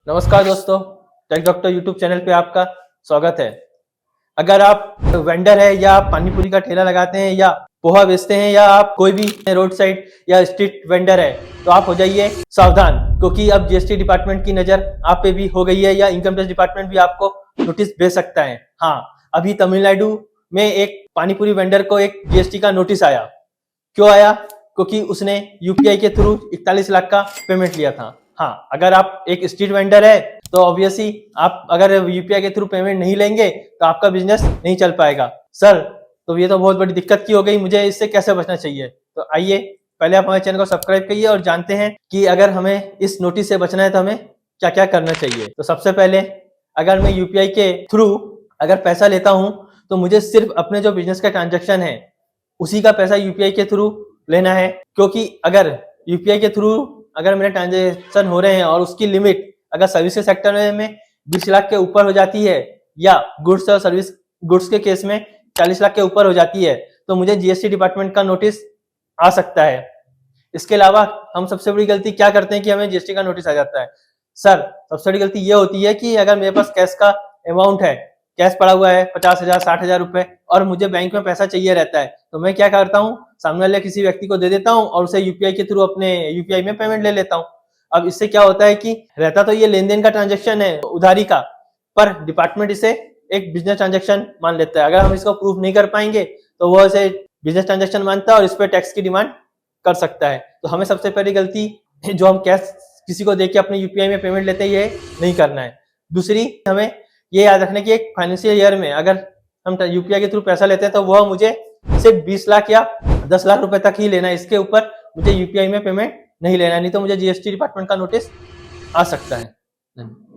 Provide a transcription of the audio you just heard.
नमस्कार दोस्तों, take doctor YouTube channel पे आपका स्वागत है। अगर आप वेंडर है या आप पानी पूरी का ठेला लगाते हैं या पोहा बेचते हैं या आप कोई भी रोड साइड या स्ट्रीट वेंडर है तो आप हो जाइए सावधान, क्योंकि अब जीएसटी डिपार्टमेंट की नजर आप पे भी हो गई है या इनकम टैक्स डिपार्टमेंट भी आपको नोटिस भेज सकता है। हाँ, अभी तमिलनाडु में एक पानी पूरी वेंडर को एक जीएसटी का नोटिस आया। क्यों आया? क्योंकि उसने यूपीआई के थ्रू 41 लाख का पेमेंट लिया था। हाँ, अगर आप एक स्ट्रीट वेंडर है तो ऑब्वियसली आप अगर यूपीआई के थ्रू पेमेंट नहीं लेंगे तो आपका बिजनेस नहीं चल पाएगा। सर, तो ये तो बहुत बड़ी दिक्कत की हो गई, मुझे इससे कैसे बचना चाहिए? तो आइए पहले आप हमारे चैनल को सब्सक्राइब करिए और जानते हैं कि अगर हमें इस नोटिस से बचना है तो हमें क्या क्या करना चाहिए। तो सबसे पहले, अगर मैं यूपीआई के थ्रू अगर पैसा लेता हूं तो मुझे सिर्फ अपने जो बिजनेस का ट्रांजेक्शन है उसी का पैसा यूपीआई के थ्रू लेना है, क्योंकि अगर यूपीआई के थ्रू अगर मेरे ट्रांजेक्शन हो रहे हैं और उसकी लिमिट अगर सर्विस के सेक्टर में 20 लाख के ऊपर हो जाती है या गुड्स और सर्विस गुड्स के केस में 40 लाख के ऊपर हो जाती है तो मुझे जीएसटी डिपार्टमेंट का नोटिस आ सकता है। इसके अलावा हम सबसे बड़ी गलती क्या करते हैं कि हमें जीएसटी का नोटिस आ जाता है। सर, सबसे बड़ी गलती ये होती है कि अगर मेरे पास कैश का अमाउंट है, कैश पड़ा हुआ है 50,000 60,000 रुपए और मुझे बैंक में पैसा चाहिए रहता है, तो मैं क्या करता हूँ, सामने वाले किसी व्यक्ति को दे देता हूँ और उसे यूपीआई के थ्रू अपने यूपीआई में पेमेंट ले लेता हूँ। अब इससे क्या होता है कि रहता तो ये लेन देन का ट्रांजेक्शन है, उधारी का, पर डिपार्टमेंट इसे एक बिजनेस ट्रांजेक्शन मान लेता है। अगर हम इसको प्रूव नहीं कर पाएंगे तो वो इसे बिजनेस ट्रांजेक्शन मानता है और इस पर टैक्स की डिमांड कर सकता है। तो हमें सबसे पहली गलती जो हम कैश किसी को देके अपने यूपीआई में पेमेंट लेते हैं ये नहीं करना है। दूसरी, हमें ये याद रखना कि एक फाइनेंशियल ईयर में अगर हम यूपीआई के थ्रू पैसा लेते हैं तो वह मुझे सिर्फ 20 लाख या 10 लाख रुपए तक ही लेना है। इसके ऊपर मुझे यूपीआई में पेमेंट नहीं लेना है, नहीं तो मुझे जीएसटी डिपार्टमेंट का नोटिस आ सकता है।